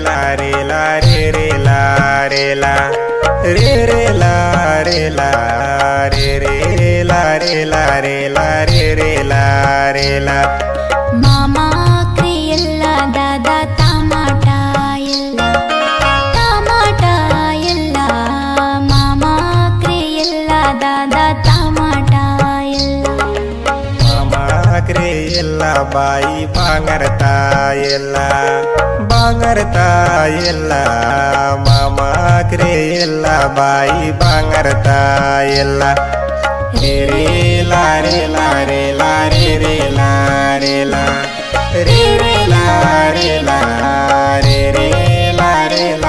ला रे ला रे रे ला रे ला रे रे ला रे ला रे रे ला रे ला रे ला रे रे ला रे ला ಮಾಮಾ ಕ್ರಿಯೆಲ್ಲ ದಾದಾ ಟಮಾಟ ಎಲ್ಲ ಟಮಾಟ ಎಲ್ಲ ಮಾಮಾ ಕ್ರಿಯೆಲ್ಲ ದಾದಾ ಟಮಾಟ ಎಲ್ಲ ಮಾಮಾಕ್ರೆ ಎಲ್ಲ ಬಾಯಿ ಬಾಂಗರ್ತಾ ಎಲ್ಲ ಬಾಂಗರ್ತಾ ಎಲ್ಲ ಮಾಮಾಕ್ರೆ ಎಲ್ಲ ಬಾಯಿ ಬಾಂಗರ್ತಾ ಎಲ್ಲ ರೇ ರೇ ಲಾ ರೇ ಲಾ ರೇ ಲಾ ರೇ ರೇ ಲಾ ರೇ ಲಾ ರೇ ರೇ